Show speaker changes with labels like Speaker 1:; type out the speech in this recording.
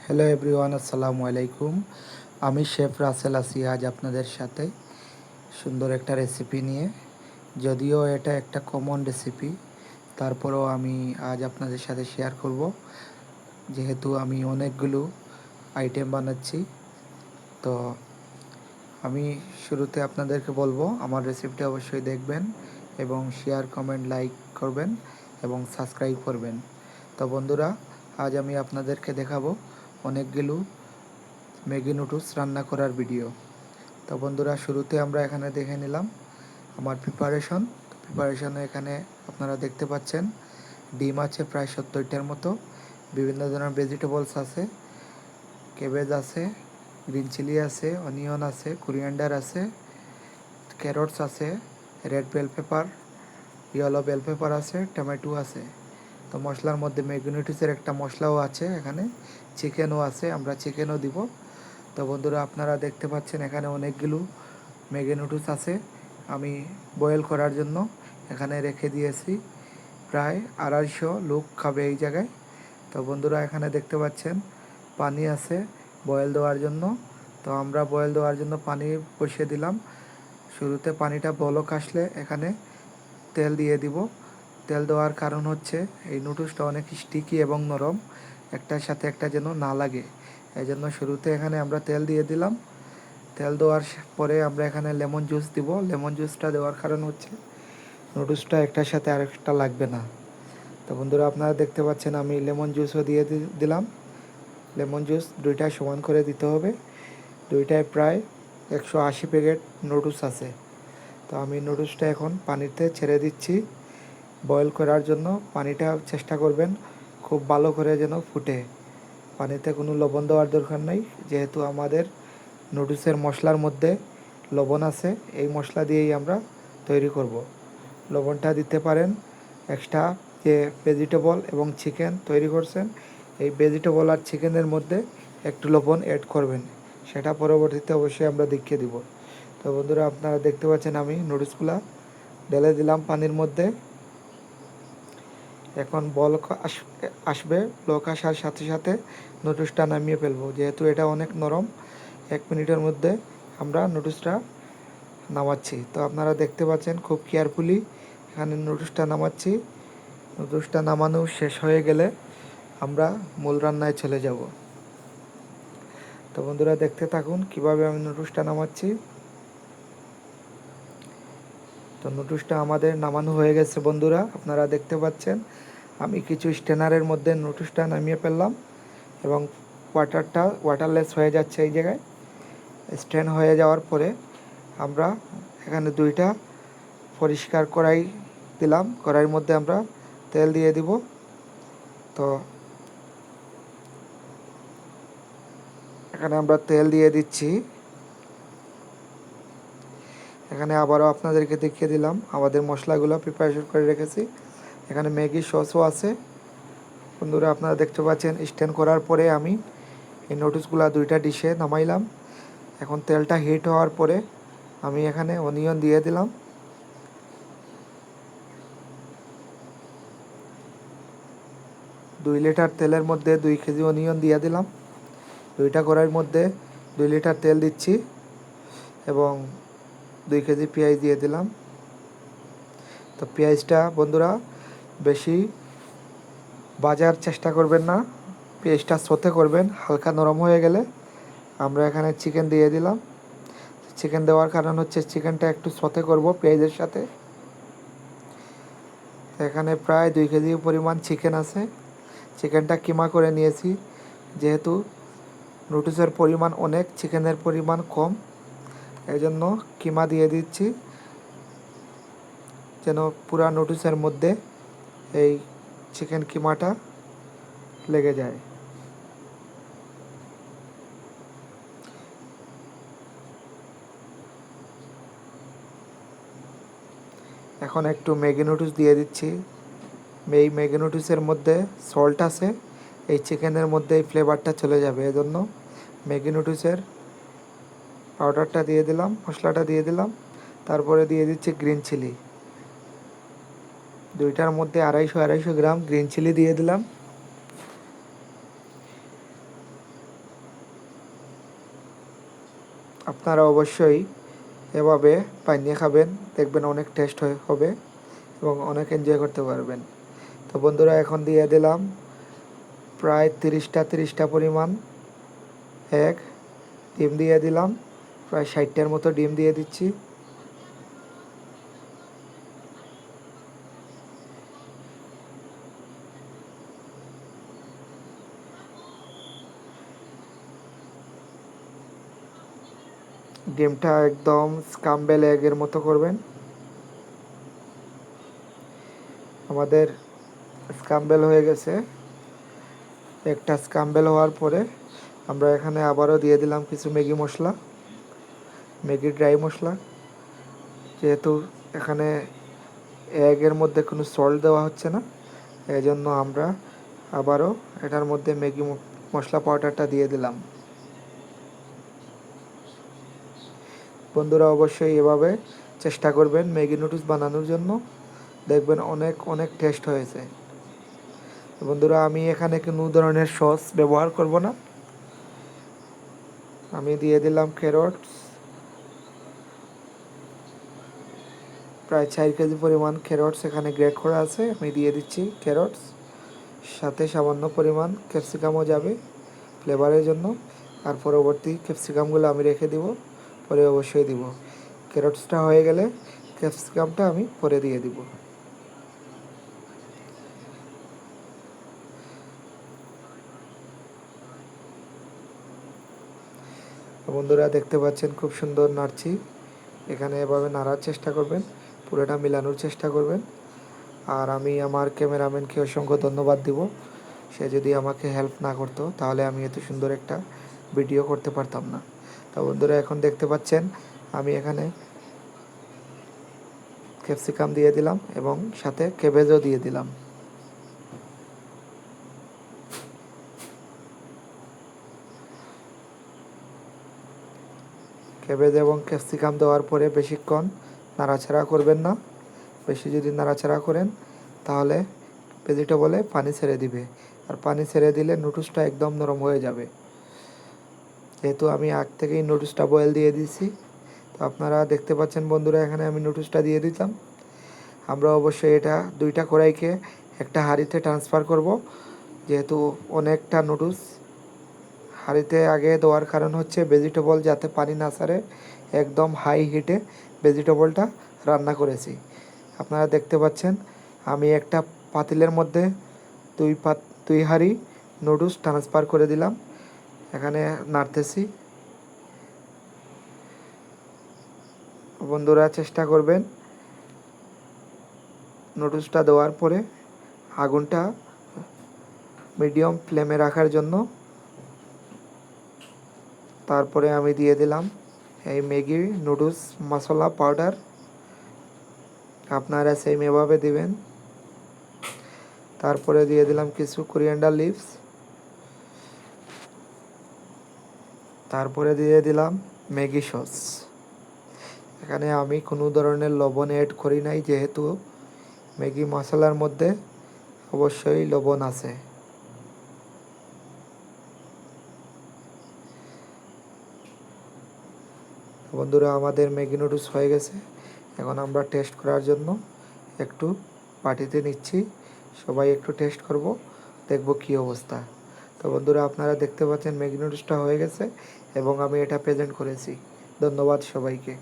Speaker 1: Hello everyone, আসসালামু আলাইকুম। আমি শেফ রাসেল আছি আজ আপনাদের সাথে সুন্দর একটা রেসিপি নিয়ে। যদিও এটা একটা কমন রেসিপি, তারপরেও আমি আজ আপনাদের সাথে শেয়ার করব, যেহেতু আমি অনেকগুলো আইটেম বানাচ্ছি। তো আমি শুরুতে আপনাদেরকে বলবো আমার রেসিপিটা অবশ্যই দেখবেন এবং শেয়ার, কমেন্ট, লাইক করবেন এবং সাবস্ক্রাইব করবেন। তো বন্ধুরা, আজ আমি আপনাদেরকে দেখাবো অনেকগুলো ম্যাগি নুডলস রান্না করার ভিডিও। তো বন্ধুরা, শুরুতে আমরা এখানে দেখে নিলাম আমার প্রিপারেশনে। এখানে আপনারা দেখতে পাচ্ছেন ডিম আছে প্রায় 70টার মতো, বিভিন্ন ধরনের ভেজিটেবলস আছে, ক্যাবেজ আছে, গ্রিন চিলি আছে, অনিয়ন আছে, কোরিয়ান্ডার আছে, ক্যারটস আছে, red bell pepper, yellow bell pepper আছে, টমেটো আছে। তো মশলার মধ্যে ম্যাগি নুডলসের একটা মশলাও আছে, এখানে চিকেনও আছে, আমরা চিকেনও দিব। তো বন্ধুরা, আপনারা দেখতে পাচ্ছেন এখানে অনেকগুলো ম্যাগি নুডলস আছে। আমি বয়েল করার জন্য এখানে রেখে দিয়েছি, প্রায় 250 লোক খাবে এই জায়গায়। তো বন্ধুরা, এখানে দেখতে পাচ্ছেন পানি আছে বয়েল দেওয়ার জন্য। তো আমরা বয়েল দেওয়ার জন্য পানি বসিয়ে দিলাম। শুরুতে পানিটা বলক আসলে এখানে তেল দিয়ে দিব। তেল দেওয়ার কারণ হচ্ছে এই নুডলসটা অনেক স্টিকি এবং নরম, একটার সাথে একটা যেন না লাগে। এই জন্য শুরুতে এখানে আমরা তেল দিয়ে দিলাম। তেল দেওয়ার পরে আমরা এখানে লেমন জুস দিব। লেমন জুসটা দেওয়ার কারণ হচ্ছে নুডলসটা একটার সাথে আরেকটা লাগবে না। তো বন্ধুরা, আপনারা দেখতে পাচ্ছেন আমি লেমন জুসও দিয়ে দিলাম। লেমন জুস দুইটা সমান করে দিতে হবে। দুইটায় প্রায় 180 প্যাকেট নুডলস আছে। তো আমি নুডলসটা এখন পানিতে ছেড়ে দিচ্ছি বয়েল করার জন্য। পানিটা চেষ্টা করবেন খুব ভালো করে যেন ফুটে। পানিতে কোনো লবণ দেওয়ার দরকার নেই, যেহেতু আমাদের নুডলসের মশলার মধ্যে লবণ আছে। এই মশলা দিয়েই আমরা তৈরি করব। লবণটা দিতে পারেন এক্সট্রা যে ভেজিটেবল এবং চিকেন তৈরি করছেন, এই ভেজিটেবল আর চিকেনের মধ্যে একটু লবণ অ্যাড করবেন, সেটা পরবর্তীতে অবশ্যই আমরা দেখিয়ে দিব। তো বন্ধুরা, আপনারা দেখতে পাচ্ছেন আমি নুডলসগুলা ঢেলে দিলাম পানির মধ্যে। এখন বলক আসবে, বলক আসার সাথে সাথে নুডলসটা নামিয়ে ফেলবো, যেহেতু এটা অনেক নরম। 1 মিনিটের মধ্যে আমরা নুডলসটা নামাচ্ছি। তো আপনারা দেখতে পাচ্ছেন খুব কেয়ারফুলি এখানে নুডলসটা নামাচ্ছি। নুডলসটা নামানো শেষ হয়ে গেলে আমরা মূল রান্নায় চলে যাব। তো বন্ধুরা, দেখতে থাকুন কিভাবে আমি নুডলসটা নামাচ্ছি। তো নুডলসটা আমাদের নামানো হয়ে গেছে বন্ধুরা, আপনারা দেখতে পাচ্ছেন আমি কিছু স্ট্যানারের মধ্যে নুডলসটা নামিয়ে ফেললাম এবং ওয়াটারলেস হয়ে যাচ্ছে এই জায়গায়। স্ট্যান্ড হয়ে যাওয়ার পরে আমরা এখানে দুইটা পরিষ্কার কড়াই দিলাম। কড়াইয়ের মধ্যে আমরা তেল দিয়ে দিব। তো এখানে আমরা তেল দিয়ে দিচ্ছি। এখানে আবারও আপনাদেরকে দেখিয়ে দিলাম আমাদের মশলাগুলো প্রিপারেশন করে রেখেছি। এখানে ম্যাগি সসও আছে। বন্ধুরা, আপনারা দেখতে পাচ্ছেন স্ট্যান্ড করার পরে আমি এই নুডলসগুলো দুইটা ডিশে নামাইলাম। এখন তেলটা হিট হওয়ার পরে আমি এখানে অনিয়ন দিয়ে দিলাম। দুই লিটার তেলের মধ্যে 2 কেজি অনিয়ন দিয়ে দিলাম। দুইটা কড়াইয়ের মধ্যে 2 লিটার তেল দিচ্ছি এবং 2 কেজি পেঁয়াজ দিয়ে দিলাম। তো পেঁয়াজটা বন্ধুরা বেশি ভাজার চেষ্টা করবেন না, পেঁয়াজটা সতে করবেন। হালকা নরম হয়ে গেলে আমরা এখানে চিকেন দিয়ে দিলাম। চিকেন দেওয়ার কারণ হচ্ছে চিকেনটা একটু সতে করব পেঁয়াজের সাথে। এখানে প্রায় 2 কেজি পরিমাণ চিকেন আছে। চিকেনটা কিমা করে নিয়েছি, যেহেতু নুডলসের পরিমাণ অনেক, চিকেনের পরিমাণ কম, এই জন্য কিমা দিয়ে দিচ্ছি যেন পুরা নুডলসের মধ্যে এই চিকেন কিমাটা লেগে যায়। এখন একটু ম্যাগি নুডলস দিয়ে দিচ্ছি। এই ম্যাগি নুডলসের মধ্যে সল্ট আছে, এই চিকেনের মধ্যে এই ফ্লেভারটা চলে যাবে, এজন্য ম্যাগি নুডলসের পাউডারটা দিয়ে দিলাম, মশলাটা দিয়ে দিলাম। তারপরে দিয়ে দিচ্ছি গ্রিন চিলি। দুইটার মধ্যে 250 গ্রাম গ্রিন চিলি দিয়ে দিলাম। আপনারা অবশ্যই এভাবে বানিয়ে খাবেন, দেখবেন অনেক টেস্ট হবে এবং অনেক এনজয় করতে পারবেন। তো বন্ধুরা, এখন দিয়ে দিলাম প্রায় 30টা পরিমাণ এক ডিম দিয়ে দিলাম, প্রায় 60টার মতো ডিম দিয়ে দিচ্ছি। ডিমটা একদম স্ক্রাম্বল এগের মতো করবেন। আমাদের স্ক্রাম্বল হয়ে গেছে। একটা স্ক্রাম্বল হওয়ার পরে আমরা এখানে আবারও দিয়ে দিলাম কিছু ম্যাগি মশলা, ম্যাগি ড্রাই মশলা। যেহেতু এখানে এগের মধ্যে কোনো সল্ট দেওয়া হচ্ছে না, এই জন্য আমরা আবারও এটার মধ্যে ম্যাগি মশলা পাউডারটা দিয়ে দিলাম। বন্ধুরা, অবশ্যই এভাবে চেষ্টা করবেন ম্যাগি নুডলস বানানোর জন্য, দেখবেন অনেক অনেক টেস্ট হয়েছে। বন্ধুরা, আমি এখানে কোনো ধরনের সস ব্যবহার করব না। আমি দিয়ে দিলাম ক্যারটস, প্রায় 4 কেজি পরিমাণ ক্যারটস এখানে গ্রেট করা আছে, আমি দিয়ে দিচ্ছি ক্যারটস। সাথে সামান্য পরিমাণ ক্যাপসিকামও যাবে ফ্লেভারের জন্য, আর পরবর্তী ক্যাপসিকামগুলো আমি রেখে দিব, পরে অবশ্যই দিব। ক্যারটসটা হয়ে গেলে ক্যাপসিকামটা আমি পরে দিয়ে দিব। বন্ধুরা, দেখতে পাচ্ছেন খুব সুন্দর নাড়ছি। এখানে এভাবে নাড়ার চেষ্টা করবেন, পুরোটা মিলানোর চেষ্টা করবেন। আর আমি আমার ক্যামেরাম্যানকে অসংখ্য ধন্যবাদ দিব। সে যদি আমাকে হেল্প না করতো তাহলে আমি এত সুন্দর একটা ভিডিও করতে পারতাম না। তো বন্ধুরা, এখন দেখতে পাচ্ছেন আমি এখানে ক্যাপসিকাম দিয়ে দিলাম এবং সাথে ক্যাবেজও দিয়ে দিলাম। ক্যাবেজ এবং ক্যাপসিকাম দেওয়ার পরে বেশিক্ষণ নাড়াচাড়া করবেন না। বেশি যদি নাড়াচাড়া করেন তাহলে ভেজিটেবলে পানি ছেড়ে দিবে, আর পানি ছেড়ে দিলে নুডলসটা একদম নরম হয়ে যাবে। যেহেতু আমি আগ থেকেই নুডলসটা বয়েল দিয়ে দিয়েছি, তো আপনারা দেখতে পাচ্ছেন বন্ধুরা, এখানে আমি নুডলসটা দিয়ে দিতাম। আমরা অবশ্যই এটা 2টা কড়াইকে একটা হাঁড়িতে ট্রান্সফার করব। যেহেতু অনেকটা নুডলস হাঁড়িতে আগে দেওয়ার কারণ হচ্ছে ভেজিটেবল যাতে পানি না ছাড়ে, একদম হাই হিটে ভেজিটেবলটা রান্না করেছি। আপনারা দেখতে পাচ্ছেন আমি একটা পাতিলের মধ্যে 2 হাঁড়ি নুডলস ট্রান্সফার করে দিলাম, এখানে নাড়তেছি। বন্ধুরা, চেষ্টা করবেন নুডলসটা দেওয়ার পরে আগুনটা মিডিয়াম ফ্লেমে রাখার জন্য। তারপরে আমি দিয়ে দিলাম এই ম্যাগি নুডলস মশলা পাউডার, আপনারা সেম এভাবে দিবেন। তারপরে দিয়ে দিলাম কিছু কোরিয়ান্ডার লিভস, তারপরে দিয়ে দিলাম ম্যাগি সস। এখানে আমি কোনো ধরনের লবণ অ্যাড করি নাই, যেহেতু ম্যাগি মশলার মধ্যে অবশ্যই লবণ আছে। বন্ধুরা, আমাদের ম্যাগি নুডলস হয়ে গেছে। এখন আমরা টেস্ট করার জন্য একটু বাটিতে নিচ্ছি, সবাই একটু টেস্ট করব, দেখব কী অবস্থা। তো বন্ধুরা, আপনারা দেখতে পাচ্ছেন ম্যাগি নুডলসটা হয়ে গেছে এবং আমি এটা প্রেজেন্ট করেছি। ধন্যবাদ সবাইকে।